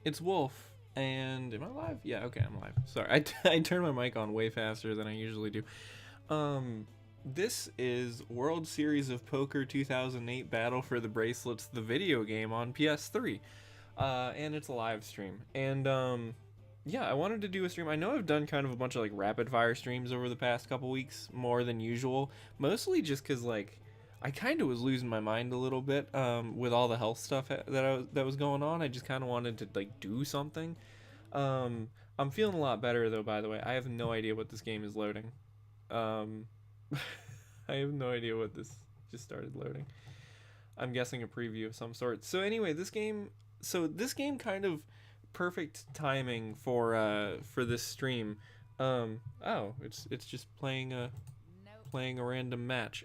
It's Wolf, and am I live? Yeah, okay, I'm live. Sorry, I turned my mic on way faster than I usually do. This is World Series of Poker 2008 Battle for the Bracelets, the video game on PS3. And it's a live stream. And, yeah, I wanted to do a stream. I know I've done kind of a bunch of, like, rapid-fire streams over the past couple weeks, more than usual. Mostly just because, like, I kind of was losing my mind a little bit with all the health stuff that was going on. I just kind of wanted to like do something. I'm feeling a lot better though. By the way, I have no idea what this game is loading. Um, I have no idea what this just started loading. I'm guessing a preview of some sort. So anyway, this game. So this game kind of perfect timing for this stream. Oh, it's just playing a random match.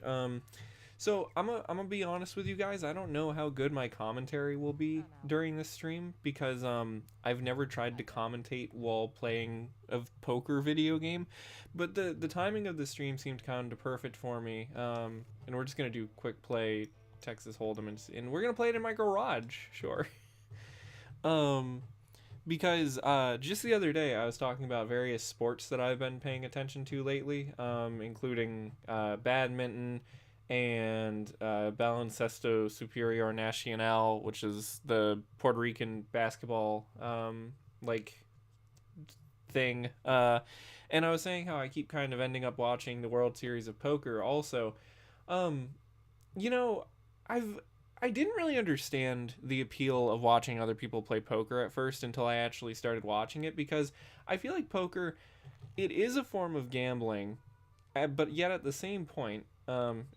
So I'm gonna be honest with you guys. I don't know how good my commentary will be during this stream because I've never tried to commentate while playing a poker video game, but the timing of the stream seemed kind of perfect for me. And we're just gonna do quick play Texas Hold'em, and we're gonna play it in my garage, sure. Because just the other day I was talking about various sports that I've been paying attention to lately, including badminton and Baloncesto Superior Nacional, which is the Puerto Rican basketball like thing. And I was saying how I keep kind of ending up watching the World Series of Poker also. You know, I didn't really understand the appeal of watching other people play poker at first until I actually started watching it, because I feel like poker, it is a form of gambling, but yet at the same point,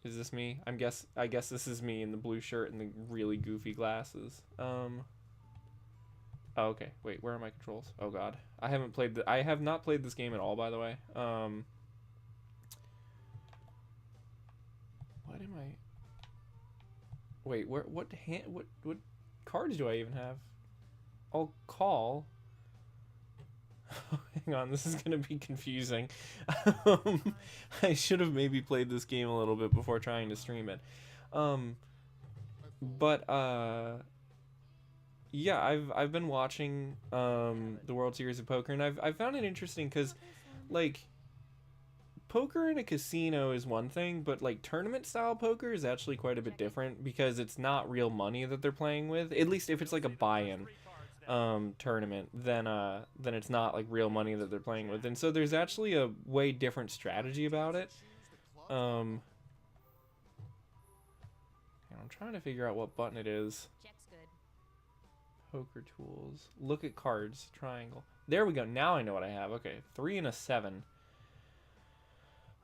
is this me? I guess this is me in the blue shirt and the really goofy glasses. Oh, okay. Wait, where are my controls? Oh god. I have not played this game at all, by the way. What am I? Wait, what cards do I even have? I'll call. Hang on, this is gonna be confusing. I should have maybe played this game a little bit before trying to stream it. But yeah, I've been watching the World Series of Poker, and I've found it interesting because, like, poker in a casino is one thing, but like tournament style poker is actually quite a bit different because it's not real money that they're playing with. At least if it's like a buy-in tournament, then it's not like real money that they're playing with, and so there's actually a way different strategy about it. I'm trying to figure out what button it is. Poker tools. Look at cards. Triangle. There we go. Now I know what I have. Okay, 3 and a 7.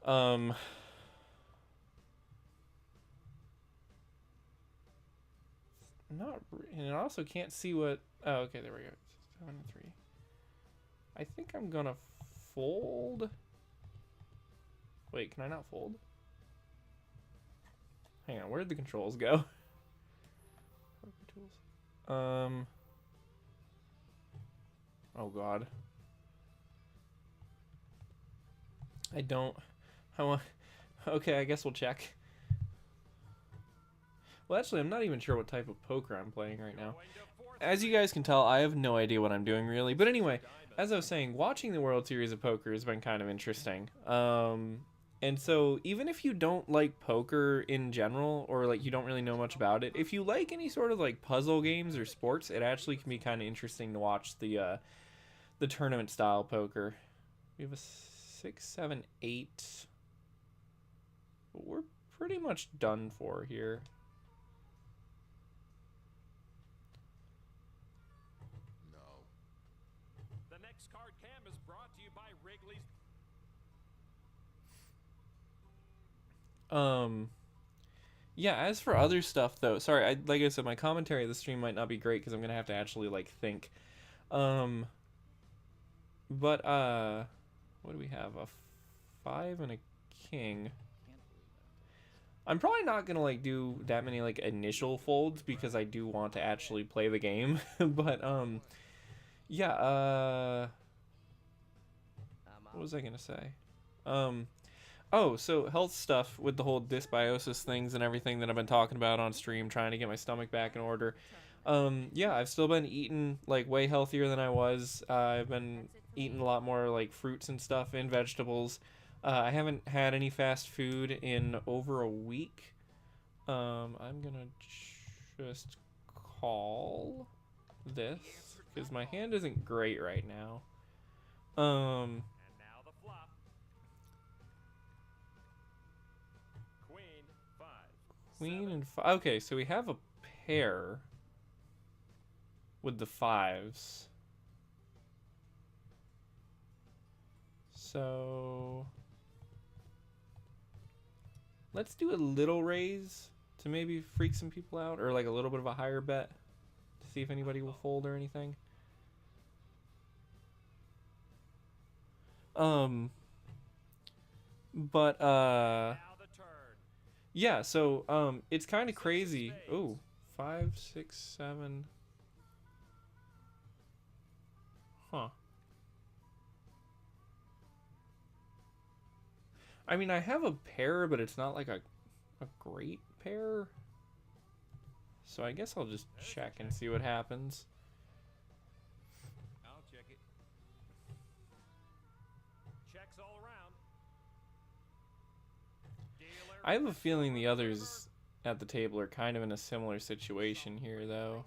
Not, and I also can't see what. Oh, okay, there we go. 7 and 3. I think I'm gonna fold. Wait, can I not fold? Hang on, where'd the controls go? Oh god. I don't. I want. Okay, I guess we'll check. Well, actually, I'm not even sure what type of poker I'm playing right now. As you guys can tell, I have no idea what I'm doing really. But anyway, as I was saying, watching the World Series of Poker has been kind of interesting. And so even if you don't like poker in general, or like you don't really know much about it, if you like any sort of like puzzle games or sports, it actually can be kind of interesting to watch the tournament style poker. We have a 6, 7, 8. But we're pretty much done for here. No. The next card cam is brought to you by Wrigley's. Yeah, as for other stuff though, sorry, like I said, my commentary of the stream might not be great because I'm gonna have to actually like think. But what do we have? A 5 and a king. I'm probably not gonna like do that many like initial folds because I do want to actually play the game. But yeah, what was I gonna say? Oh, so health stuff with the whole dysbiosis things and everything that I've been talking about on stream, trying to get my stomach back in order. Yeah, I've still been eating like way healthier than I was. I've been eating a lot more like fruits and stuff and vegetables. I haven't had any fast food in over a week. I'm gonna just call this because my hand isn't great right now. Um, And now the flop. Queen 5. Queen 7. and five. Okay, so we have a pair with the fives. So let's do a little raise to maybe freak some people out, or like a little bit of a higher bet to see if anybody will fold or anything. Um, but Now the turn. yeah. So it's kind of crazy. Oh, 5, 6, 7. Huh. I mean, I have a pair, but it's not like a great pair. So I guess I'll just check and see what happens. I'll check it. Checks all around. Dealer. I have a feeling the others at the table are kind of in a similar situation here, though.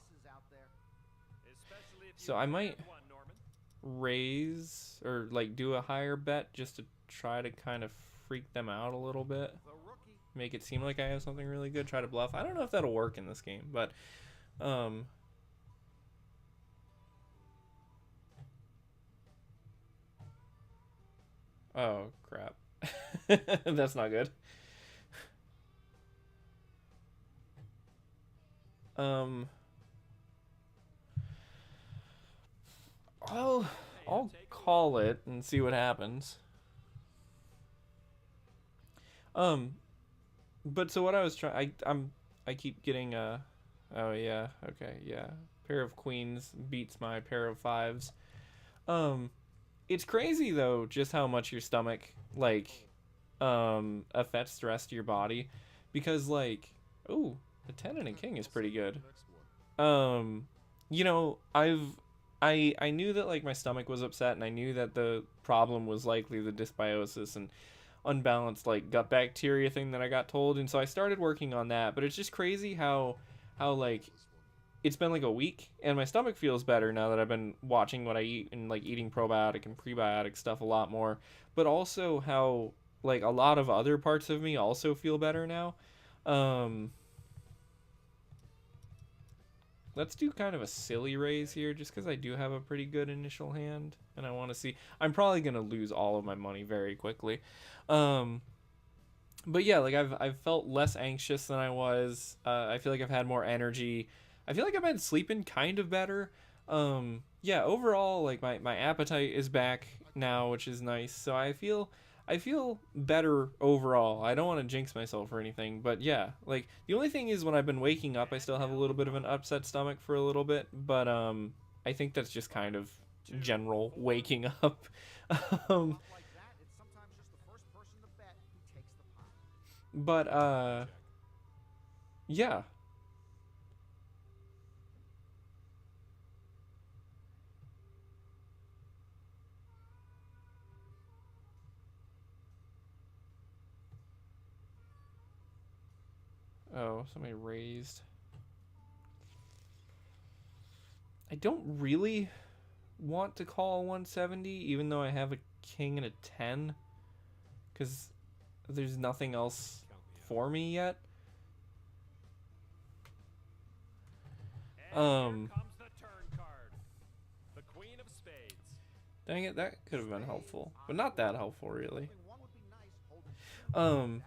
Especially if So you I might one, Norman. raise or like do a higher bet just to try to kind of freak them out a little bit. Make it seem like I have something really good. Try to bluff. I don't know if that'll work in this game, but oh crap. That's not good. Um Well, I'll call it and see what happens. But so what I was trying, I keep getting oh yeah, okay, yeah, pair of queens beats my pair of fives. Um, it's crazy though, just how much your stomach like affects the rest of your body, because like, oh, a 10 and a king is pretty good. Um, you know, I knew that like my stomach was upset, and I knew that the problem was likely the dysbiosis and unbalanced like gut bacteria thing that I got told, and so I started working on that. But it's just crazy how like it's been like a week and my stomach feels better now that I've been watching what I eat and like eating probiotic and prebiotic stuff a lot more. But also how like a lot of other parts of me also feel better now. Um Let's do kind of a silly raise here just because I do have a pretty good initial hand and I want to see. I'm probably going to lose all of my money very quickly. Um, but yeah, like I've felt less anxious than I was. I feel like I've had more energy. I feel like I've been sleeping kind of better. Yeah, overall, like my appetite is back now, which is nice. So I feel better overall. I don't want to jinx myself or anything, but yeah, like the only thing is when I've been waking up, I still have a little bit of an upset stomach for a little bit, but I think that's just kind of general waking up. um, but yeah. Oh, somebody raised. I don't really want to call 170, even though I have a king and a 10, because there's nothing else for me yet. And here comes the turn card. The Queen of Spades. Dang it, that could have been helpful, but not that helpful, really. Um,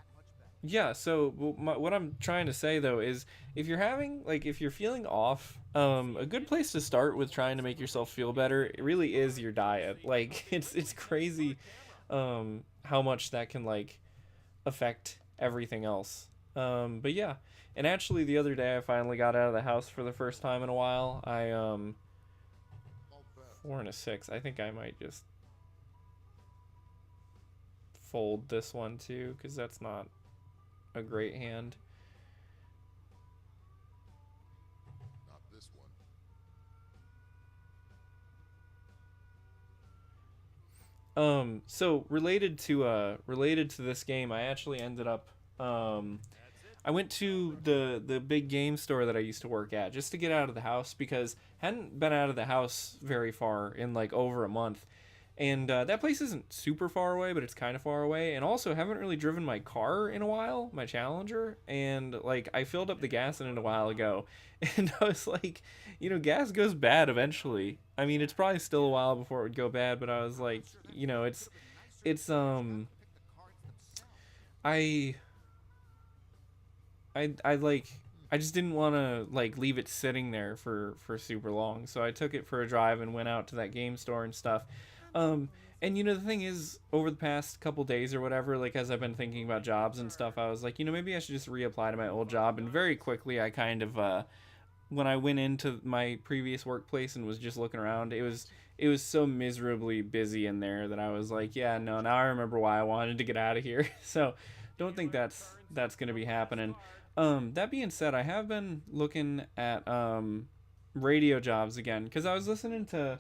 yeah, so what I'm trying to say, though, is if you're feeling off, a good place to start with trying to make yourself feel better, it really is your diet. Like, it's crazy, how much that can, like, affect everything else. But yeah, and actually the other day I finally got out of the house for the first time in a while. 4 and a 6. I think I might just fold this one too, because that's not a great hand. Not this one. So related to this game, I actually ended up I went to the big game store that I used to work at just to get out of the house because I hadn't been out of the house very far in like over a month. And that place isn't super far away, but it's kind of far away. And also, haven't really driven my car in a while, my Challenger. And like, I filled up the gas in it a while ago, and I was like, gas goes bad eventually. I mean, it's probably still a while before it would go bad, but I was like, it's I I like I just didn't want to like leave it sitting there for super long. So I took it for a drive and went out to that game store and stuff. Um and the thing is, over the past couple days or whatever, like as I've been thinking about jobs and stuff, I was like, maybe I should just reapply to my old job. And very quickly I kind of when I went into my previous workplace and was just looking around, it was so miserably busy in there that I was like, yeah, no, now I remember why I wanted to get out of here. So don't think that's gonna be happening. That being said, I have been looking at radio jobs again because I was listening to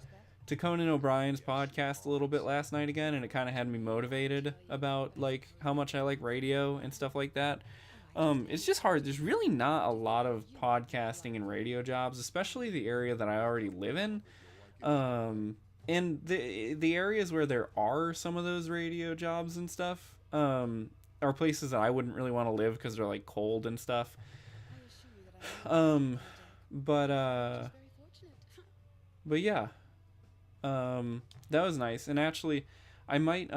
Conan O'Brien's podcast a little bit last night again, and it kind of had me motivated about like how much I like radio and stuff like that. It's just hard. There's really not a lot of podcasting and radio jobs, especially the area that I already live in. And the areas where there are some of those radio jobs and stuff, are places that I wouldn't really want to live because they're like cold and stuff. Um, but but yeah, that was nice. And actually, I might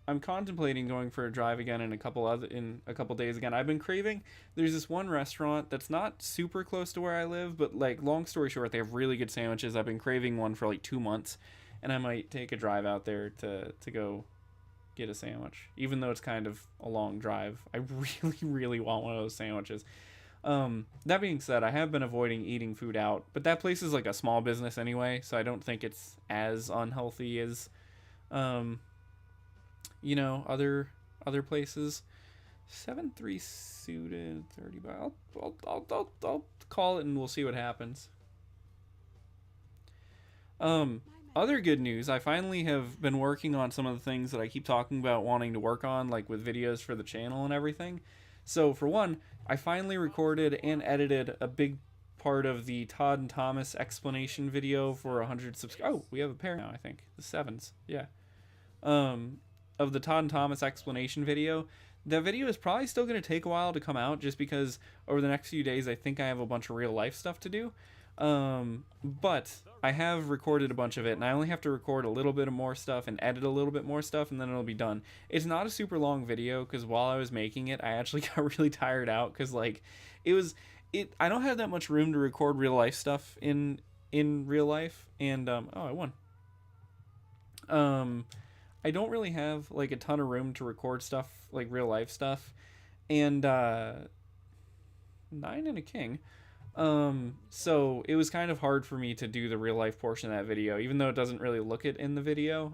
I'm contemplating going for a drive again in a couple days again. I've been craving. There's this one restaurant that's not super close to where I live, but like long story short, they have really good sandwiches. I've been craving one for like 2 months, and I might take a drive out there to go get a sandwich, even though it's kind of a long drive. I really, really want one of those sandwiches. That being said, I have been avoiding eating food out, but that place is like a small business anyway, so I don't think it's as unhealthy as, other places. 7-3 suited 30 by. I'll call it and we'll see what happens. Other good news, I finally have been working on some of the things that I keep talking about wanting to work on, like with videos for the channel and everything. So for one, I finally recorded and edited a big part of the Todd and Thomas explanation video for 100 subscribers. Oh, we have a pair now, I think. The sevens. Yeah. Of the Todd and Thomas explanation video. That video is probably still going to take a while to come out just because over the next few days I think I have a bunch of real life stuff to do. But I have recorded a bunch of it, and I only have to record a little bit of more stuff and edit a little bit more stuff, and then it'll be done. It's not a super long video because while I was making it, I actually got really tired out because like I don't have that much room to record real life stuff in real life, and I won. I don't really have like a ton of room to record stuff like real life stuff, and 9 and a king. So it was kind of hard for me to do the real life portion of that video, even though it doesn't really look it in the video.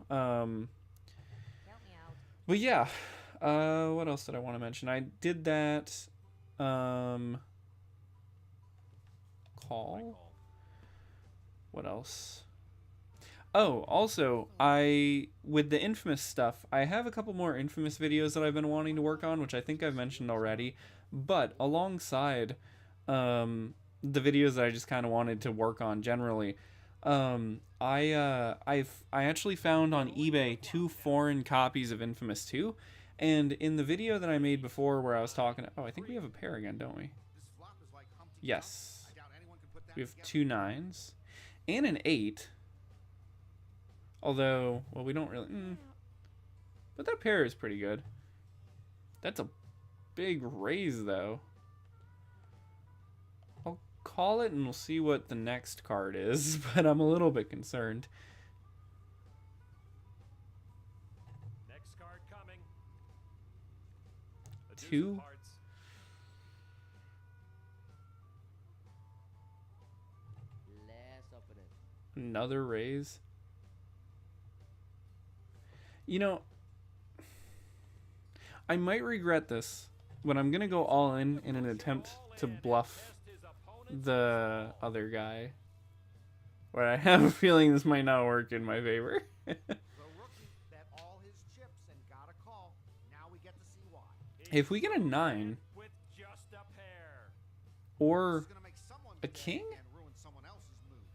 But yeah, what else did I want to mention? I did that, call. What else? Oh, also, with the Infamous stuff, I have a couple more Infamous videos that I've been wanting to work on, which I think I've mentioned already, but alongside, the videos that I just kind of wanted to work on generally, I actually found on eBay 2 foreign copies of Infamous 2, and in the video that I made before where I was talking, I think we have a pair again, don't we? Yes. We have 2 9s and an 8. Although, well, we don't really, but that pair is pretty good. That's a big raise though. Call it and we'll see what the next card is, but I'm a little bit concerned. Next card coming. 2. Another raise. I might regret this, but I'm gonna go all in an attempt to bluff the other guy. But I have a feeling this might not work in my favor. get to see why. If we get a 9 With just a pair. or This is gonna make someone a dead king? and ruin someone else's mood.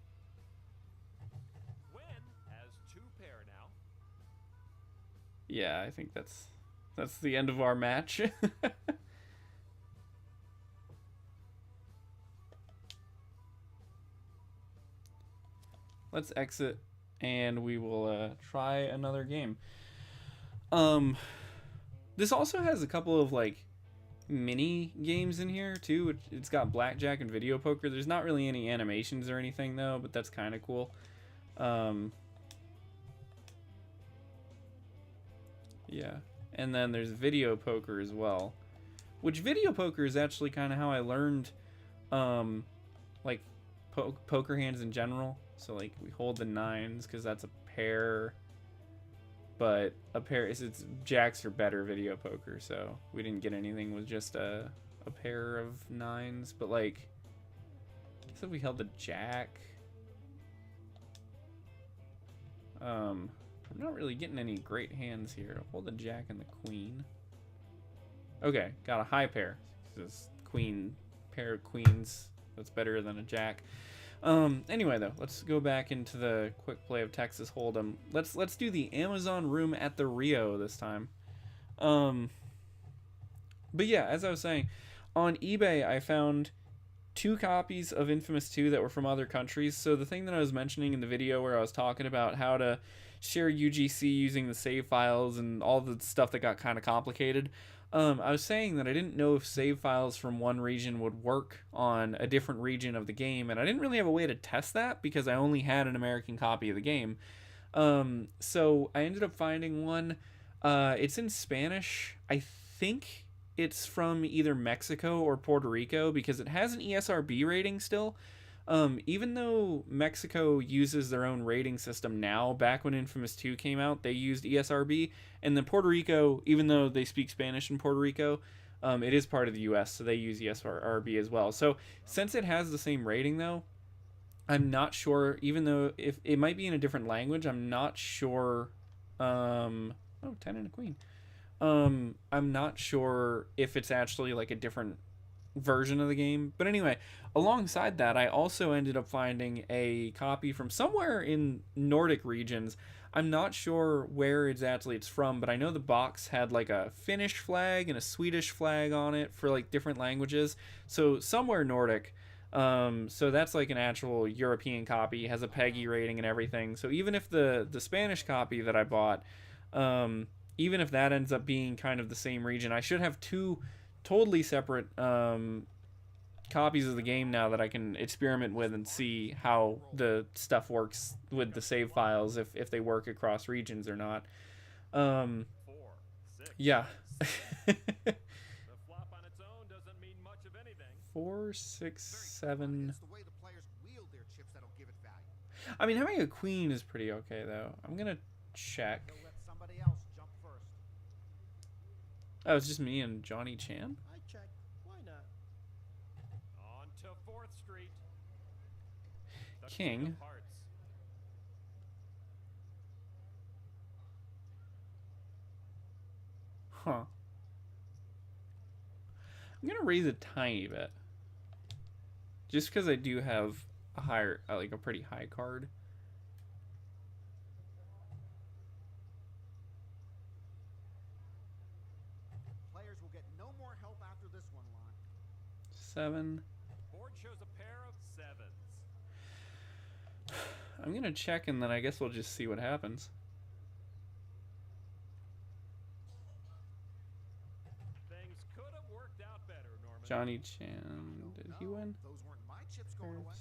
Win has 2 pair now. yeah, I think that's the end of our match. Let's exit and we will try another game. This also has a couple of like mini games in here too. It's got blackjack and video poker. There's not really any animations or anything though, but that's kind of cool. Yeah, and then there's video poker as well, which video poker is actually kind of how I learned like poker hands in general. So like we hold the 9s because that's a pair, but a pair is it's jacks are better video poker, so we didn't get anything with just a pair of 9s. But like, so we held the jack. I'm not really getting any great hands here. Hold the jack and the queen. Okay, got a high pair. This queen pair of queens. That's better than a jack. Anyway though, let's go back into the quick play of Texas Hold'em. Let's do the Amazon room at the Rio this time. But yeah, as I was saying, on eBay I found 2 copies of Infamous 2 that were from other countries. So the thing that I was mentioning in the video where I was talking about how to share UGC using the save files and all the stuff that got kind of complicated, I was saying that I didn't know if save files from one region would work on a different region of the game, and I didn't really have a way to test that because I only had an American copy of the game. So I ended up finding one. It's in Spanish. I think it's from either Mexico or Puerto Rico because it has an ESRB rating still. Even though Mexico uses their own rating system now, back when Infamous 2 came out, they used ESRB. And then Puerto Rico, even though they speak Spanish in Puerto Rico, it is part of the US, so they use ESRB as well. So since it has the same rating, though, I'm not sure, even though if it might be in a different language, I'm not sure. Oh, 10 and a queen. I'm not sure if it's actually like a different version of the game. But anyway, alongside that, I also ended up finding a copy from somewhere in Nordic regions. I'm not sure where exactly it's from, but I know the box had like a Finnish flag and a Swedish flag on it for like different languages. So somewhere Nordic. So that's like an actual European copy, has a PEGI rating and everything. So even if the Spanish copy that I bought, even if that ends up being kind of the same region, I should have 2 totally separate copies of the game now that I can experiment with and see how the stuff works with the save files, if they work across regions or not. 4, 6, Yeah. 7. The flop on its own doesn't mean much of anything. 4, 6, 7. It's the way the players wield their chips that'll give it value. I mean, having a queen is pretty okay though. I'm gonna check. He'll let somebody else jump first. Oh, it's just me and Johnny Chan. I check. Why not? On to 4th Street. The King. of Hearts. Huh. I'm gonna raise a tiny bit, just because I do have a higher, like a pretty high card. Players will get no more help after this one, Lon. 7. Board shows a pair of 7s. I'm gonna check and then I guess we'll just see what happens. Things could have worked out better, Norman. Johnny Chan, did he win? Those weren't my chips going away.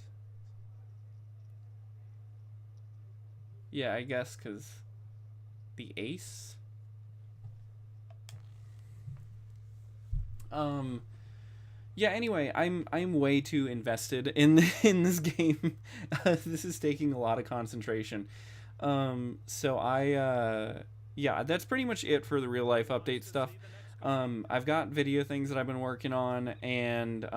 Yeah, I guess because the ace. Yeah, anyway, I'm way too invested in this game. This is taking a lot of concentration. So yeah, that's pretty much it for the real life update stuff. I've got video things that I've been working on, and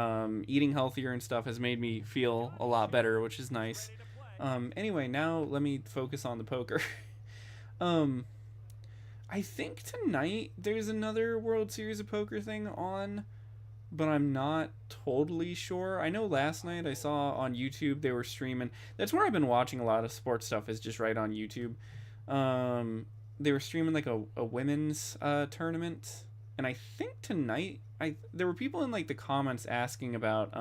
eating healthier and stuff has made me feel a lot better, which is nice. Anyway, now let me focus on the poker. I think tonight there's another World Series of Poker thing on, but I'm not totally sure. I know last night I saw on YouTube they were streaming. That's where I've been watching a lot of sports stuff, is just right on YouTube. They were streaming like a women's tournament, and I think tonight there were people in like the comments asking about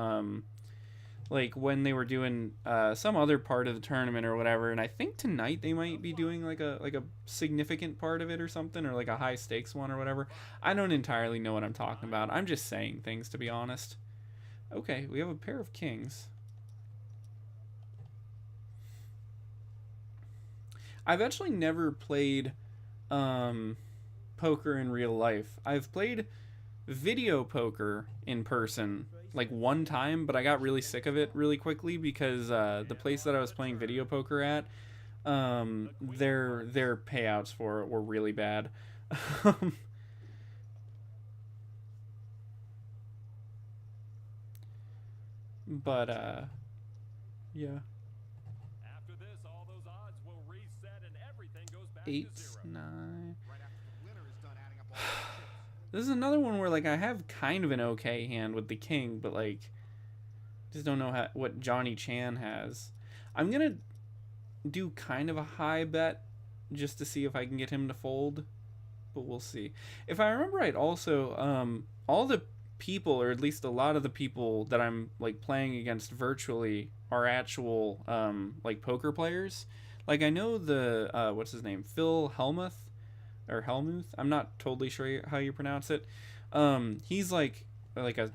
like when they were doing some other part of the tournament or whatever, and I think tonight they might be doing like a significant part of it or something, or like a high stakes one or whatever. I don't entirely know what I'm talking about. I'm just saying things, to be honest. Okay, we have a pair of kings. I've actually never played poker in real life. I've played video poker in person like one time, but I got really sick of it really quickly because the place that I was playing video poker at, their payouts for it were really bad. But yeah. After this, all those odds will reset and everything goes back Eight, to zero. 9. Right after the winner is done adding up all the chips. This is another one where like I have kind of an okay hand with the king, but like just don't know what Johnny Chan has. I'm gonna do kind of a high bet just to see if I can get him to fold, but we'll see. If I remember right, also all the people, or at least a lot of the people that I'm like playing against virtually, are actual like poker players. Like I know the what's his name, Phil Hellmuth or Helmuth. I'm not totally sure how you pronounce it. He's like I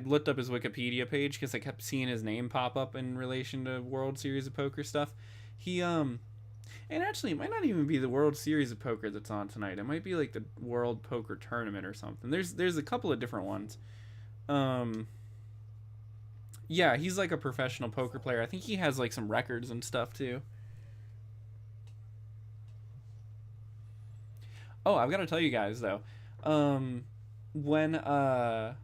looked up his Wikipedia page because I kept seeing his name pop up in relation to World Series of Poker stuff. He and actually it might not even be the World Series of Poker that's on tonight. It might be like the World Poker Tournament or something. There's a couple of different ones. Yeah, he's like a professional poker player. I think he has like some records and stuff too. Oh, I've got to tell you guys though. When call.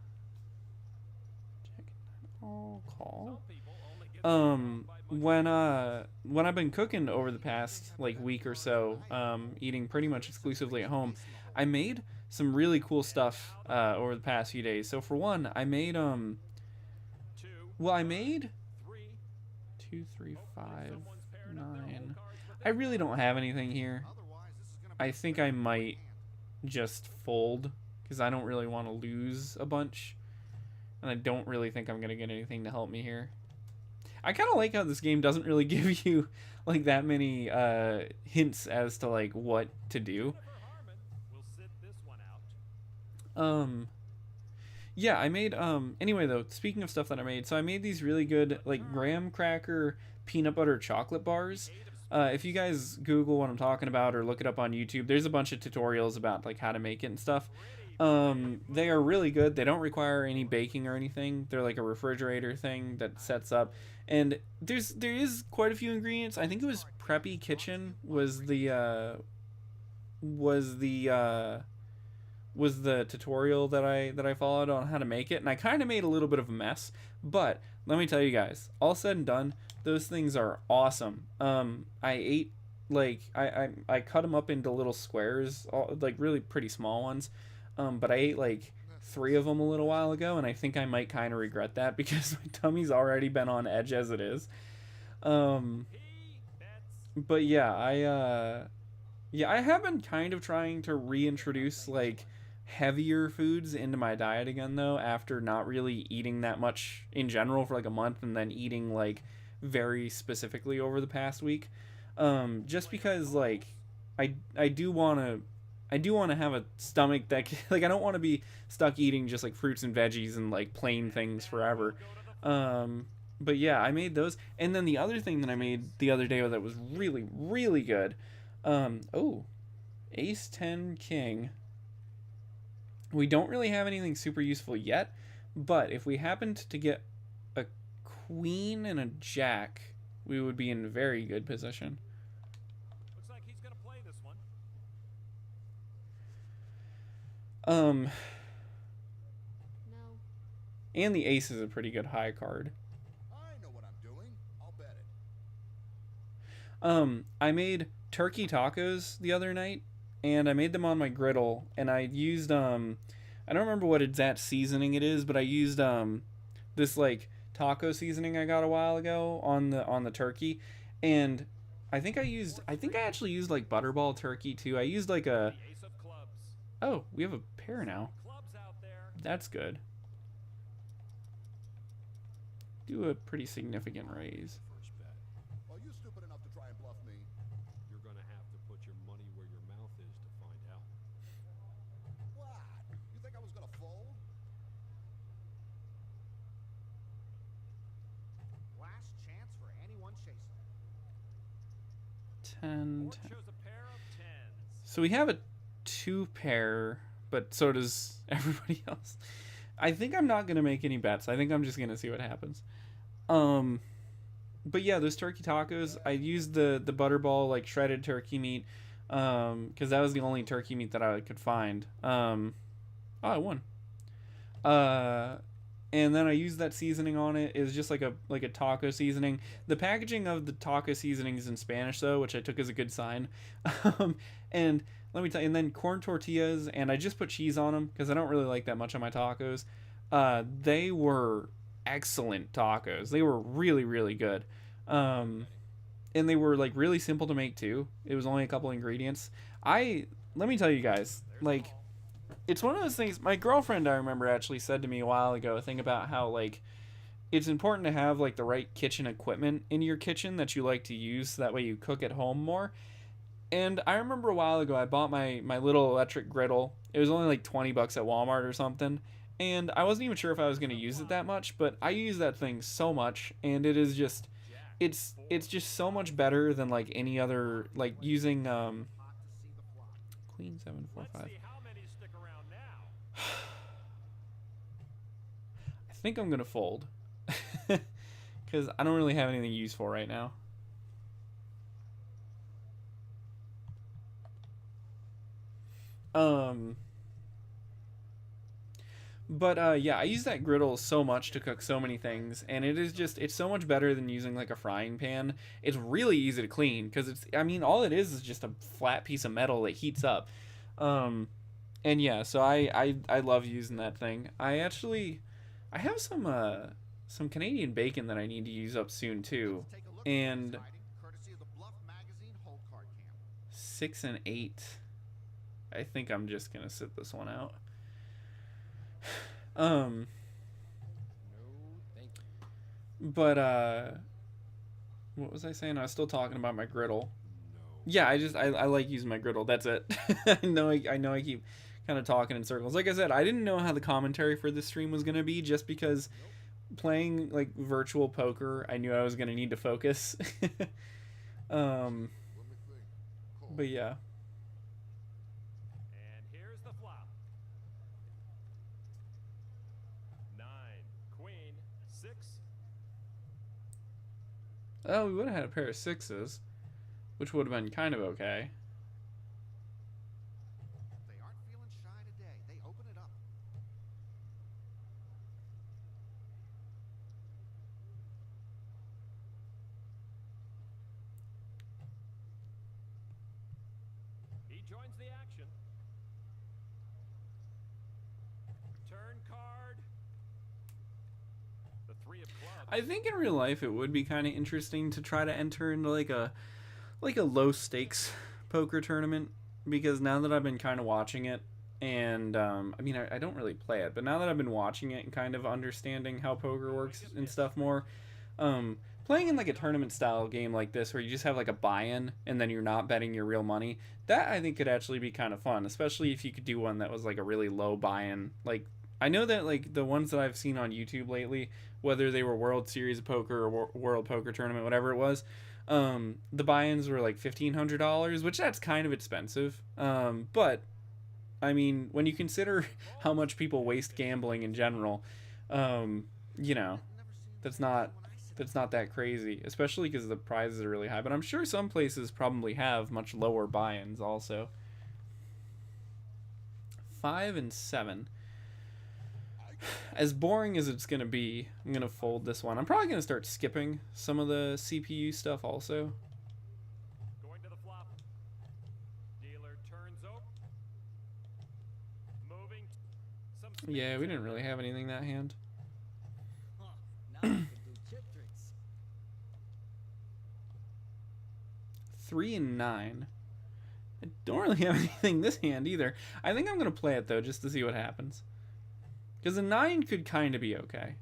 When I've been cooking over the past like week or so, eating pretty much exclusively at home, I made some really cool stuff over the past few days. So for one, I made I made 2, 3, 5, 9. I really don't have anything here. Otherwise, this is gonna be I think I might just fold because I don't really want to lose a bunch, and I don't really think I'm gonna get anything to help me here. I kind of like how this game doesn't really give you like that many hints as to like what to do. We'll sit this one out. Yeah, I made anyway though, speaking of stuff that I made, so I made these really good like graham cracker peanut butter chocolate bars. If you guys Google what I'm talking about or look it up on YouTube, there's a bunch of tutorials about like how to make it and stuff. They are really good. They don't require any baking or anything. They're like a refrigerator thing that sets up, and there is quite a few ingredients. I think it was Preppy Kitchen was the tutorial that I followed on how to make it, and I kind of made a little bit of a mess, but let me tell you guys, all said and done, those things are awesome. I ate like I cut them up into little squares, like really pretty small ones. But I ate like 3 of them a little while ago, and I think I might kind of regret that because my tummy's already been on edge as it is. But yeah, I have been kind of trying to reintroduce like heavier foods into my diet again though, after not really eating that much in general for like a month, and then eating like very specifically over the past week. Just because like I do want to have a stomach that like I don't want to be stuck eating just like fruits and veggies and like plain things forever. But yeah, I made those, and then the other thing that I made the other day that was really really good. Ace 10 King. We don't really have anything super useful yet, but if we happened to get a queen and a jack, we would be in very good position. Looks like he's gonna play this one. No. And the ace is a pretty good high card. I know what I'm doing. I'll bet it. I made turkey tacos the other night, and I made them on my griddle, and I used I don't remember what exact seasoning it is, but I used this like taco seasoning I got a while ago on the turkey, and I think I actually used like butterball turkey too. I used like a The ace of clubs. oh, we have a pair now. Clubs out there. That's good. Do a pretty significant raise. First bet. Are you stupid enough to try and bluff me? You're gonna have to put your money where your mouth is to find out. What? You think I was gonna fold? Last chance for anyone chasing. 10, Board shows a pair of tens. So we have a 2 pair, but so does everybody else. I think I'm not gonna make any bets. I think I'm just gonna see what happens. But yeah, those turkey tacos. I used the butterball like shredded turkey meat, because that was the only turkey meat that I could find. Oh, I won. And then I used that seasoning on it. It was just like a taco seasoning. The packaging of the taco seasoning is in Spanish though, which I took as a good sign. And let me tell you, and then corn tortillas, and I just put cheese on them because I don't really like that much on my tacos. They were excellent tacos. They were really, really good. And they were like really simple to make too. It was only a couple ingredients. Let me tell you guys, like, it's one of those things. My girlfriend, I remember, actually said to me a while ago, a thing about how like it's important to have like the right kitchen equipment in your kitchen that you like to use, so that way you cook at home more. And I remember a while ago I bought my little electric griddle. It was only like 20 bucks at Walmart or something. And I wasn't even sure if I was going to use it that much, but I use that thing so much, and it is just it's just so much better than like any other, like using Hot to see the flop. Queen 7 4 Let's 5. see how many stick around now. I think I'm going to fold. Cuz I don't really have anything useful right now. But yeah, I use that griddle so much to cook so many things, and it's so much better than using like a frying pan. It's really easy to clean because I mean, all it is just a flat piece of metal that heats up. And yeah, so I love using that thing. I have some Canadian bacon that I need to use up soon too. Let's take a look And at this sighting, courtesy of the Bluff Magazine Whole Card Cam. 6 and 8. I think I'm just gonna sit this one out. No, thank you. But what was I saying? I was still talking about my griddle. No. Yeah, I like using my griddle. That's it. I know I keep kind of talking in circles. Like I said, I didn't know how the commentary for this stream was gonna be, just because playing like virtual poker, I knew I was gonna need to focus. Let me think. Cool. But yeah. And here's the flop. 9, queen, 6. Oh, we would have had a pair of 6s, which would have been kind of okay. They aren't feeling shy today. They open it up. He joins the action. Turn card. The 3 of clubs. I think in real life it would be kind of interesting to try to enter into like a low stakes poker tournament, because now that I've been kind of watching it, and I mean I don't really play it, but now that I've been watching it and kind of understanding how poker works and stuff more, playing in like a tournament style game like this where you just have like a buy-in and then you're not betting your real money, that I think could actually be kind of fun, especially if you could do one that was like a really low buy-in. Like, I know that like the ones that I've seen on YouTube lately, whether they were World Series of Poker or World Poker Tournament, whatever it was, the buy-ins were like $1,500, which that's kind of expensive. But I mean, when you consider how much people waste gambling in general, you know, that's not that crazy, especially because the prizes are really high. But I'm sure some places probably have much lower buy-ins also. 5 and 7. As boring as it's gonna be, I'm gonna fold this one. I'm probably gonna start skipping some of the CPU stuff also. Going to the flop. Dealer turns over. moving. Some Yeah, we spades didn't really have anything that hand. Huh, now I can do chip tricks. 3 and 9. I don't really have anything this hand either. I think I'm gonna play it though, just to see what happens. Because a 9 could kind of be okay.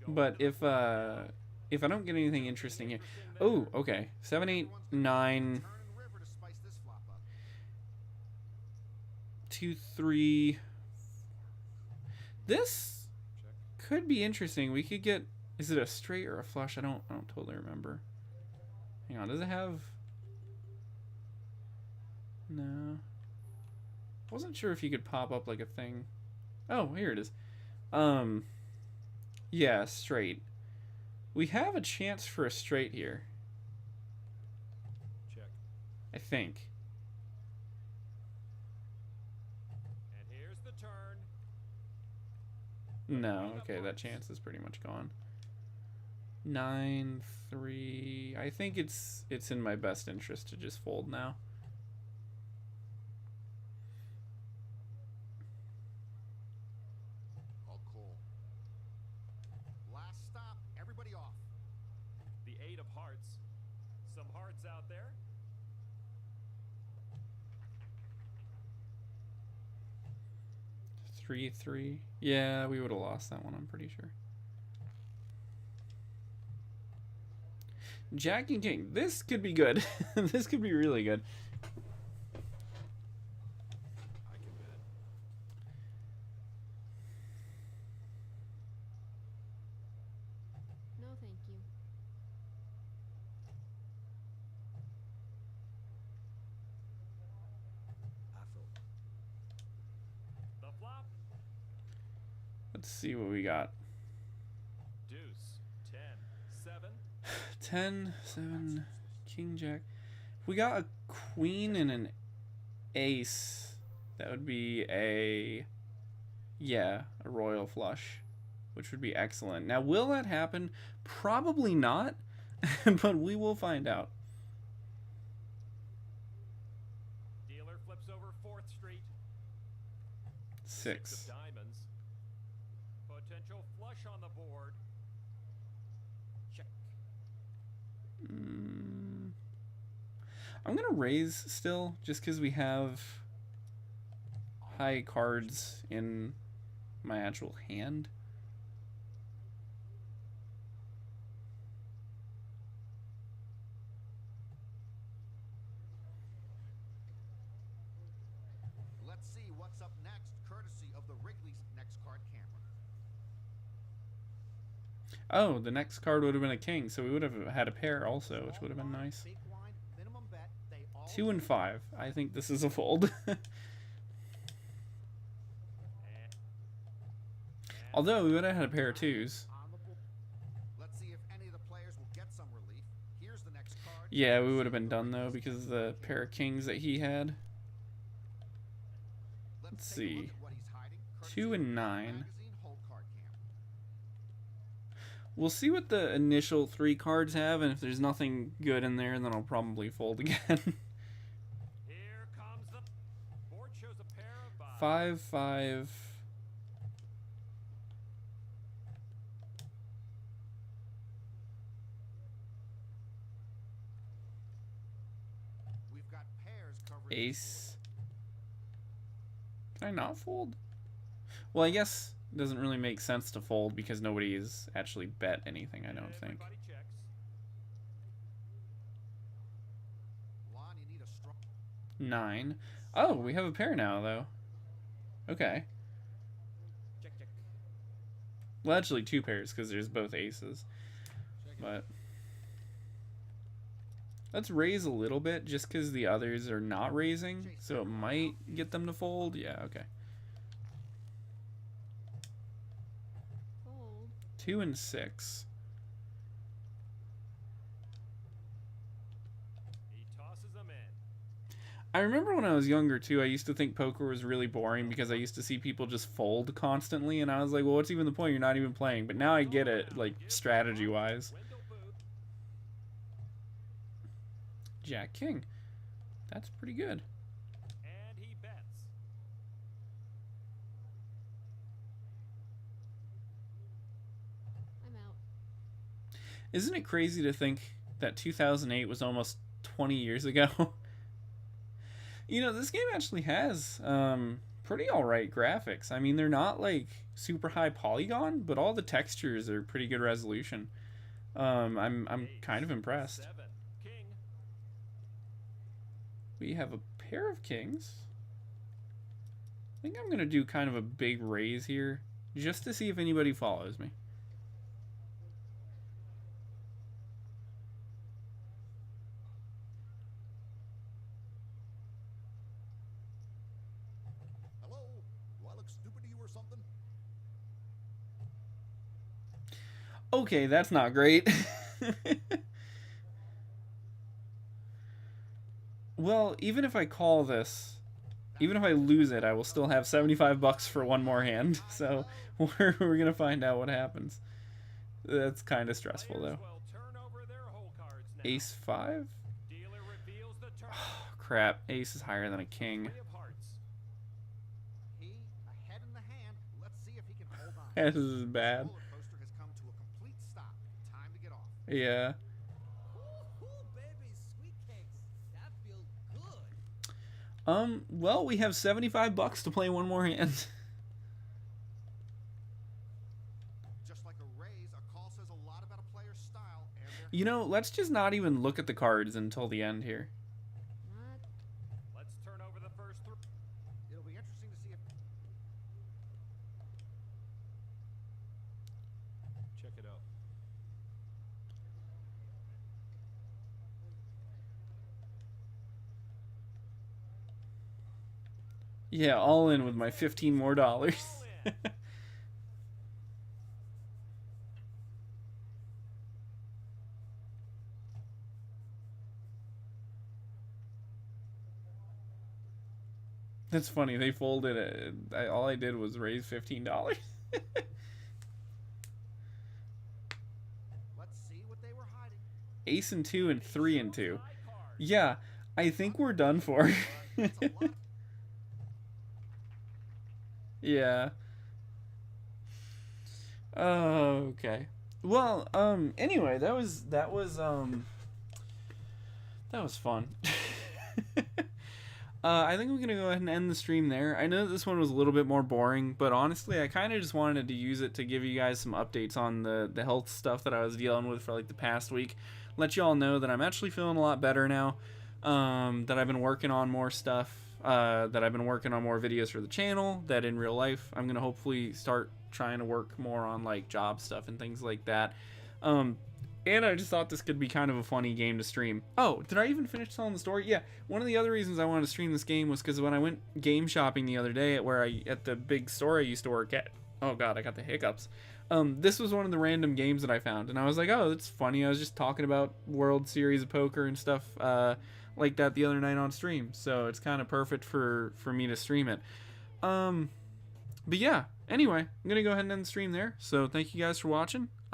But if I don't get anything interesting here, oh, okay, 7, 8, 9, Turn and river to spice this flop up. 2, 3. This could be interesting. We could get. Is it a straight or a flush? I don't totally remember. Hang on, does it have? No. Wasn't sure if you could pop up like a thing. Oh, here it is. Yeah, straight. We have a chance for a straight here. Check. I think. And here's the turn. No, okay, that chance is pretty much gone. 9, 3. I think it's in my best interest to just fold now. All cool. Last stop. Everybody off. The 8 of hearts. Some hearts out there. 3, 3. Yeah, we would have lost that one, I'm pretty sure. Jack and King. This could be good. This could be really good. I can bet. No, thank you. I fold. The flop. Let's see what we got. Deuce. 10. 7. 10, 7, King, Jack. If we got a queen and an ace, that would be a royal flush, which would be excellent. Now, will that happen? Probably not, but we will find out. Dealer flips over 4th Street. 6. Of diamonds. Potential flush on the board. Check. I'm gonna raise still, just because we have high cards in my actual hand. Let's see what's up next, courtesy of the Wrigley's next card camera. Oh, the next card would have been a king, so we would have had a pair also, which would have been nice. Big blind, minimum bet, they all 2 and 5. I think this is a fold. Although we would have had a pair of 2s. on the board. Let's see if any of the players will get some relief. Here's the next card. Yeah, we would have been done though because of the pair of kings that he had. Let's take a look see. at what he's hiding, courtesy 2 of and the 9. magazine Hold Card Camera. We'll see what the initial 3 cards have, and if there's nothing good in there, then I'll probably fold again. Here comes the board shows a pair of 5, 5. We've got pairs covering Ace. Can I not fold? Well, I guess it doesn't really make sense to fold because nobody has actually bet anything, I don't think. Everybody checks. Lon, you need a strong 9. Oh, we have a pair now, though. Okay. Check, check. Well, actually 2 pairs because there's both aces. But let's raise a little bit just because the others are not raising, so it might get them to fold. Yeah, okay. Fold. 2 and 6. He tosses them in. I remember when I was younger too, I used to think poker was really boring because I used to see people just fold constantly, and I was like, well, what's even the point? You're not even playing. But now I get it, like, strategy-wise. Window booth. Jack King. That's pretty good. And he bets. I'm out. Isn't it crazy to think that 2008 was almost 20 years ago? You know, this game actually has pretty alright graphics. I mean, they're not like super high polygon, but all the textures are pretty good resolution. I'm kind of impressed. 7. King. We have a pair of kings. I think I'm gonna do kind of a big raise here, just to see if anybody follows me. Hello? Do I look stupid to you or something? Okay, that's not great. Well, even if I call this, even if I lose it, I will still have 75 bucks for one more hand. So we're gonna find out what happens. That's kind of stressful though. Players will turn over their whole cards now. Ace 5? Dealer reveals the turn. Crap, ace is higher than a king. Three of hearts. He ahead in the hand. Let's see if he can hold on. This is bad. Roller coaster has come to a complete stop. Time to get off. Yeah. Ooh, baby, sweet cakes. That feels good. Well, we have 75 bucks to play one more hand. Just like a raise, a call says a lot about a player's style and their You know, let's just not even look at the cards until the end here. What? Let's turn over the first 3. It'll be interesting to see if Check it out. Yeah, all in with my 15 more dollars. All in. That's funny. They folded it. All I did was raise $15. let's see what they were hiding. Ace and 2 and 3 and 2. High card. Yeah, I think we're done for. That's a lot. Yeah. Okay. Well, anyway, that was fun. I think we're gonna go ahead and end the stream there. I know this one was a little bit more boring, but honestly, I kind of just wanted to use it to give you guys some updates on the health stuff that I was dealing with for like the past week. Let you all know that I'm actually feeling a lot better now. That I've been working on more stuff. That I've been working on more videos for the channel. That in real life, I'm gonna hopefully start trying to work more on like job stuff and things like that. And I just thought this could be kind of a funny game to stream. Oh, did I even finish telling the story? Yeah, one of the other reasons I wanted to stream this game was because when I went game shopping the other day at the big store I used to work at. Oh god, I got the hiccups. This was one of the random games that I found, and I was like, oh, that's funny. I was just talking about World Series of Poker and stuff like that the other night on stream, so it's kind of perfect for me to stream it. But yeah, anyway, I'm gonna go ahead and end the stream there. So thank you guys for watching.